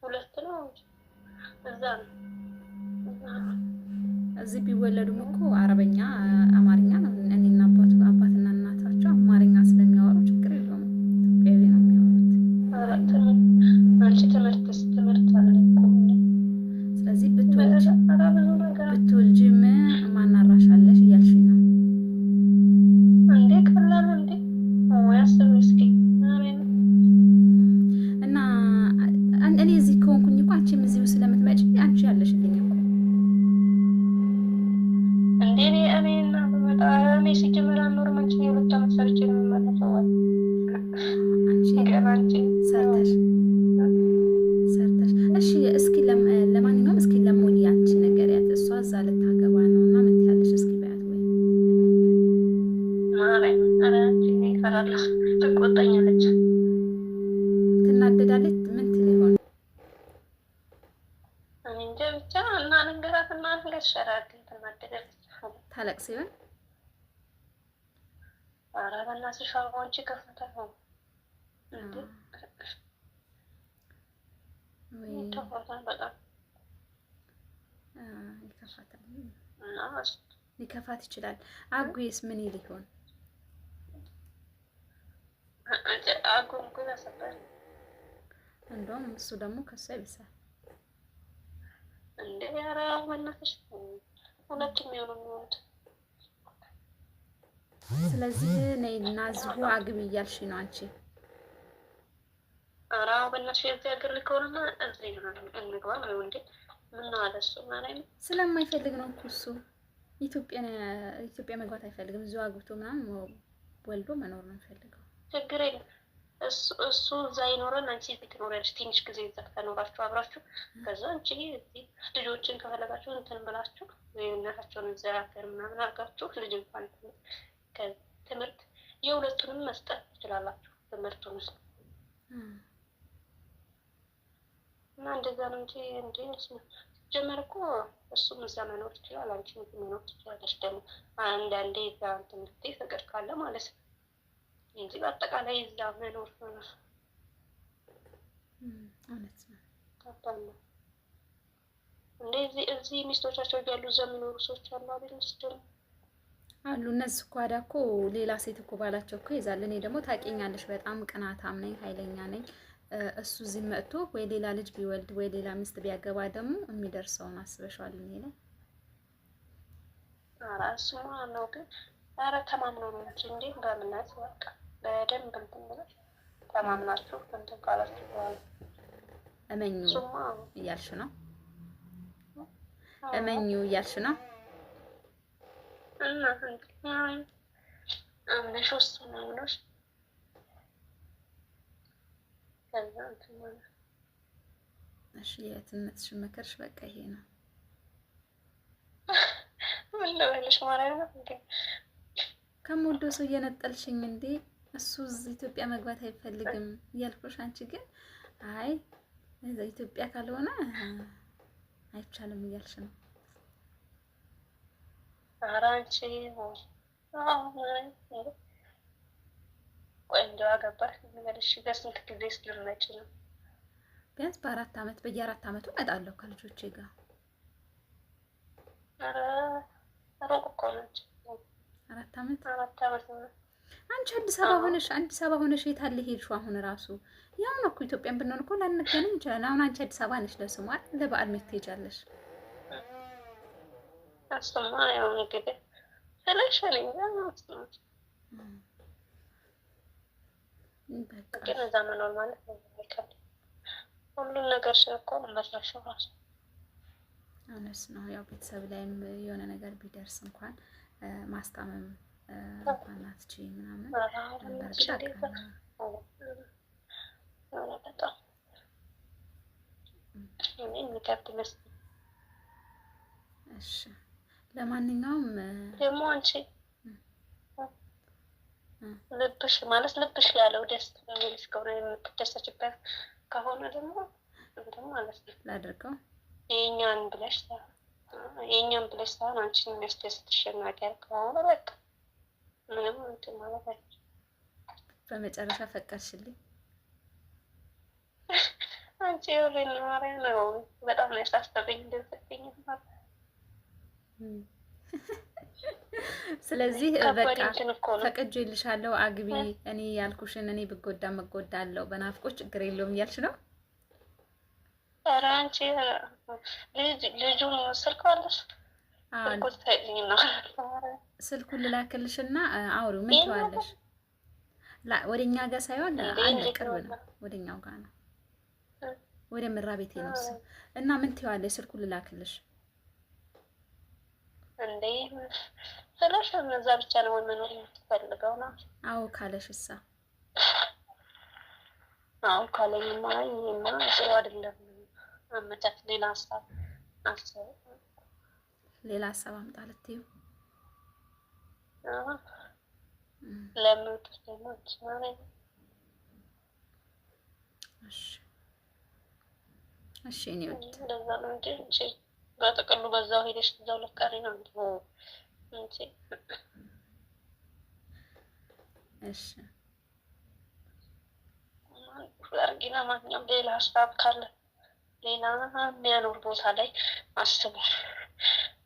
ሁለት ነው እዛ ነው እዚህ ቢወለዱም እኮ አረበኛ አማርኛ ነው። እኔና አባትና እናታቸው አማርኛ ስለሚያወሩ ችግር የለውም። ኢትዮጵያዊ ነው የሚያወሩት። አንቺ ትምህርት አለ እኮ። ስለዚህ ብትወልጂም ማናራሻለሽ እያልሽኝ ነው እንዴ? ቀላል እንዴ? ያስብ እስኪ እና እኔ እዚህ ከሆንኩኝ እኮ አንቺም እዚሁ ስለምትመጪ አንቺ ያለሽልኝ እኮ እንዴ እኔና በመጣ እኔ ሲጀመር አልኖርም። አንቺ የሁለት ዓመት ሰርቼ ነው የምመለሰው። አንቺ ገራንቺ ሰርተሽ እሺ። እስኪ ለማንኛውም እስኪ ለሞሊ አንቺ ነገሪያት። እሷ እዛ ልታገባ ነው እና ምን ትያለሽ? እስኪ በያት ወይ ማረኝ። ኧረ አንቺ ይፈራል፣ ትቆጣኛለች፣ ትናደዳለች። ምን ትል ይሆን? እኔ እንጃ ብቻ እና ነገራት እና ነገር ሸራግን ትናደዳለች። ታለቅስ ይሆን? ኧረ በእናትሽ አንቺ ከፍተህ ነው እንዴ? ሊከፋት ይችላል። አጉዬስ ምን ይል ይሆን? እንደውም እሱ ደግሞ ከሷ ይብሳል እንዴ? ኧረ በእናትሽ ሁለቱም የሚሆኑት። ስለዚህ ነይና እዚሁ አግቢ እያልሽ ነው አንቺ? ኧረ በእናትሽ የዚህ ሀገር ልክ ሆነና እዚህ እንግባ ነው እንዴ? ምን አለ እሱ ማለት ነው። ስለማይፈልግ ነው እኮ እሱ ኢትዮጵያ መግባት አይፈልግም። እዚሁ አግብቶ ምናምን ወልዶ መኖር ነው የሚፈልገው። ችግር የለም እሱ እዛ ይኖረን፣ አንቺ እዚህ ትኖሪያለሽ። ትንሽ ጊዜ እዛ ተኖራችሁ አብራችሁ፣ ከዛ አንቺ እዚህ ልጆችን ከፈለጋችሁ እንትን ብላችሁ እናታቸውን እዛ ሀገር ምናምን አድርጋችሁ ልጅ እንኳን ትምህርት የሁለቱንም መስጠት ትችላላችሁ። ትምህርቱን እና እንደዛ ነው እንጂ እንዴ ጀመር እኮ እሱም እዛ መኖር ይችላል፣ አንቺም እዚህ መኖር ትችላለሽ። ደግሞ አንዳንዴ እዛ እንትን ብትይ ፍቅር ካለ ማለት ነው እንጂ በአጠቃላይ እዛ መኖር እውነት ነው። ከባድ ነው እንዴ? እዚህ ሚስቶቻቸው እያሉ እዛ የሚኖሩ ሰዎች አሉ አይደል? ደግሞ አሉ። እነዚህ እኮ አዳ እኮ ሌላ ሴት እኮ ባላቸው እኮ ይዛል። እኔ ደግሞ ታውቂኛለሽ፣ በጣም ቅናታም ነኝ፣ ኃይለኛ ነኝ። እሱ እዚህ መጥቶ ወይ ሌላ ልጅ ቢወልድ ወይ ሌላ ሚስት ቢያገባ ደግሞ የሚደርሰውን አስበሽዋል? እኔ ላይ ኧረ እሱማ ነው ግን ኧረ ተማምኖ ነው እንጂ እንዴ በእምነት በቃ በደንብ እንትን ብለሽ ተማምናችሁ እንትን ካላችሁ በኋላ እመኙ እያልሽ ነው? እመኙ እያልሽ ነው? እና አምነሽ እሱን አምነሽ ከዛ እንትን ማለት እሺ። የትነትሽ መከርሽ በቃ ይሄ ነው። ምን ልበልሽ ማለት ነው እንዴ? ከምወደው ሰው እየነጠልሽኝ እንዴ? እሱ እዚህ ኢትዮጵያ መግባት አይፈልግም እያልኩሽ፣ አንቺ ግን አይ ኢትዮጵያ ካልሆነ አይቻልም እያልሽ ነው። ኧረ አንቺ ቆይ እንደው አገባሽ ልበልሽ፣ በስንት ጊዜ ስትልመጪ ነው? ቢያንስ በየ4 ዓመቱ እመጣለሁ ከልጆቼ ጋር። ኧረ ሩቅ እኮ ነች። 4 ዓመት 4 ዓመት ነው። አንቺ አዲስ አበባ ሆነሽ የት አለ ሄድሽው? አሁን ራሱ ያው ነው እኮ ኢትዮጵያን ብንሆን እኮ ላንገናኝ እንችላለን። አሁን አንቺ አዲስ አበባ ነሽ ለስሙ አይደል? ለበዓል ሜት ትሄጃለሽ። እሱማ ያው እንግዲህ ስለሻለኝ ነው። በቃ ግን እዛ መኖር ማለት ነው የሚከብድ ሁሉን ነገር እኮ መሻሻል ራሱ እውነት ነው። ያው ቤተሰብ ላይም የሆነ ነገር ቢደርስ እንኳን ማስታመም እንኳን አትችይም ምናምን በርግጥ በጣም የሚከብድ ይመስላል። እሺ ለማንኛውም ደግሞ አንቺ ልብሽ ያለው ደስ የሚልሽ ከሆነ የምትደሰችበት ከሆነ ደግሞ ማለት ነው ላድርገው የእኛን ብለሽ ሳይሆን አንቺን የሚያስደስትሽ ነገር ከሆነ በቃ ምንም እንትን ማለት አይደለም። በመጨረሻ ፈቀድሽልኝ? አንቺ የወሬን ማርያም ነው በጣም ነው ያሳሰበኝ እንደሰጠኝ ማለት። ስለዚህ በቃ ፈቅጄልሻለሁ፣ አግቢ። እኔ ያልኩሽን እኔ ብጎዳ መጎዳለሁ፣ በናፍቆት ችግር የለውም እያልሽ ነው? ኧረ አንቺ ልጁን ስልክ አለሽ? ስልኩን ልላክልሽና አውሪው። ምን ትይዋለሽ? ወደኛ ጋር ሳይሆን አለ፣ ቅርብ ነው፣ ወደኛው ጋር ነው፣ ወደ ምራ ቤቴ ነው እሱ። እና ምን ትይዋለሽ? ስልኩን ልላክልሽ እንዴ? ስለሽ እዛ ብቻ ነው መኖር የምትፈልገው ነው? አዎ ካለሽ እሳ አዎ ካለኝማ ይሄማ ጥሩ አይደለም። አመቻች ሌላ ሀሳብ አስብ። ሌላ ሀሳብ አምጣ ልትይው? ለምን ትስተማች ማለት? እሺ እሺ እኔ ወጥ እንደዛ ነው እንጂ እሺ በጥቅሉ በዛው ሄደሽ እዛው ለቀሪ ነው እንጂ እሺ አርጊና ማንኛውም ሌላ ሀሳብ ካለ ሌላ የሚያኖር ቦታ ላይ አስቡ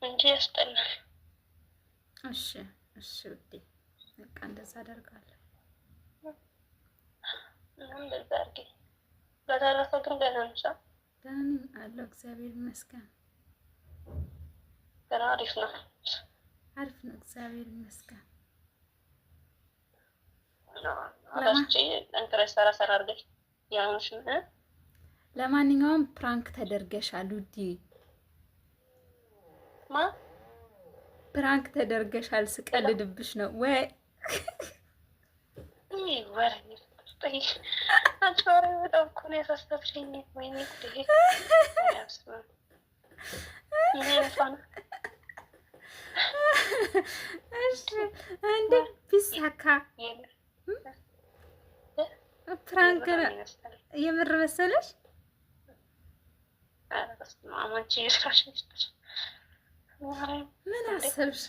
እንጂ ያስጠላል። እሺ እሺ ውዴ በቃ እንደዛ አደርጋለሁ። እንደዛ አድርጊ። በተረፈ ግን ደህና ነሽ? ደህና ነኝ አለሁ እግዚአብሔር ይመስገን። ገና አሪፍ ነው። አሪፍ ነው እግዚአብሔር ይመስገን። አላስቼ እንክረስ ሰራ አድርገሽ ያንሽ ለማንኛውም ፕራንክ ተደርገሻል ውዴ። ማ ፕራንክ ተደርገሻል። ስቀልድብሽ ነው ወይ? ወሬ አንቺ ወሬ በጣም እኮ ነው ያሳሰብሽኝ። ወይኔ ጉዴ! እሺ እንደ ቢሳካ ፕራንክ የምር መሰለሽ? ምን አሰብሽ?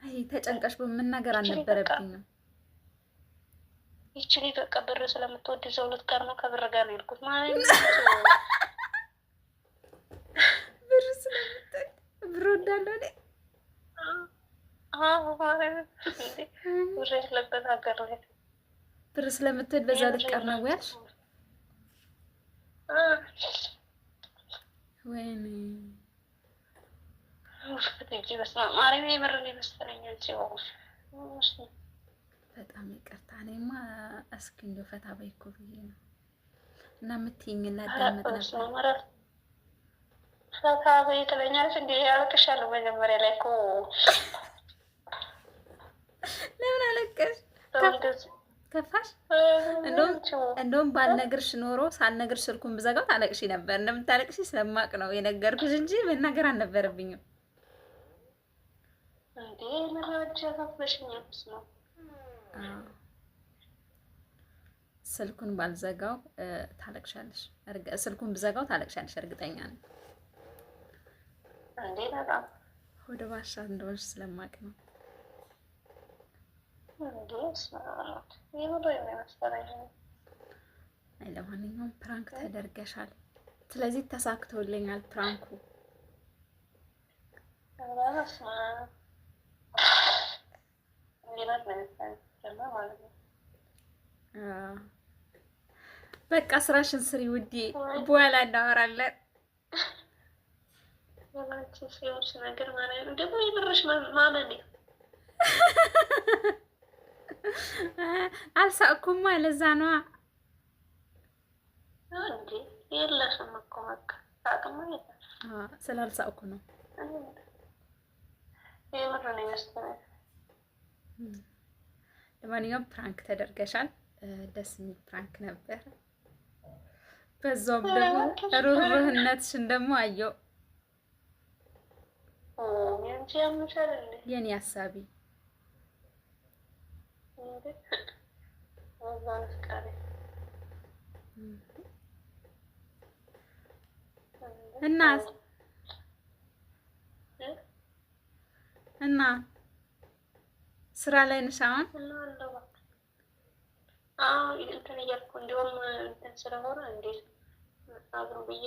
አይ ተጨንቀሽ በመናገር አልነበረብኝም። ይችሊ በቃ ብር ስለምትወድ ይዘው ልትቀር ነው። ከብር ጋር ነው ያልኩት ማለት ነው። ብር ስለምትወድ ብር ወዳለው አይደል? ብር ያለበት ሀገር ነው። ብር ስለምትወድ በዛ ልትቀር ነው ያልሽ? ወይኔ ፍትጂ በስመ አብ ማርያም የምር ነው ይመስለኛል። በጣም ይቅርታ። እኔማ እስኪ እንደው ፈታ በይ እኮ ብዬ ነው። እና የምትይኝን ላዳምጥ ነበር። ፈታ በይ ትለኛለሽ እንዴ? ያልቅሻለሁ መጀመሪያ ላይ እኮ። ለምን አለቀሽ? ከፋሽ? እንደውም ባልነግርሽ ኖሮ ሳልነግርሽ ስልኩን ብዘጋው ታለቅሺ ነበር። እንደምታለቅሺ ስለማቅ ነው የነገርኩሽ እንጂ መናገር አልነበረብኝም። እንዴ ለራጃታፍሽኛስ ነው። ስልኩን ባልዘጋው ታለቅሻለሽ። ስልኩን ብዘጋው ታለቅሻለሽ እርግጠኛ ነኝ። እንዴ በጣም ወደ ባሻ እንደሆንሽ ስለማቅ ነው። አይ ለማንኛውም ፕራንክ ተደርገሻል። ስለዚህ ተሳክቶልኛል ፕራንኩ። በቃ ስራሽን ስሪ ውዴ፣ በኋላ እናወራለን። ነገር ማለት ነው ደግሞ የብርሽ ማመን አልሳቅኩማ ለዛ ነዋ። እንዴ የለሽም እኮ በቃ ሳቅማ የለሽም። ስላልሳቅኩ ነው። የምር ነው ይመስለኛል። ለማንኛውም ፕራንክ ተደርገሻል። ደስ የሚል ፕራንክ ነበር። በዛውም ደግሞ ሩህሩህነትሽን ደግሞ አየው። የኔ ሀሳቢ እና ስራ ላይ ነሽ አሁን? እንትን እያልኩ እንዲሁም እንትን ስለሆነ እንዴት አብሮ ብዬ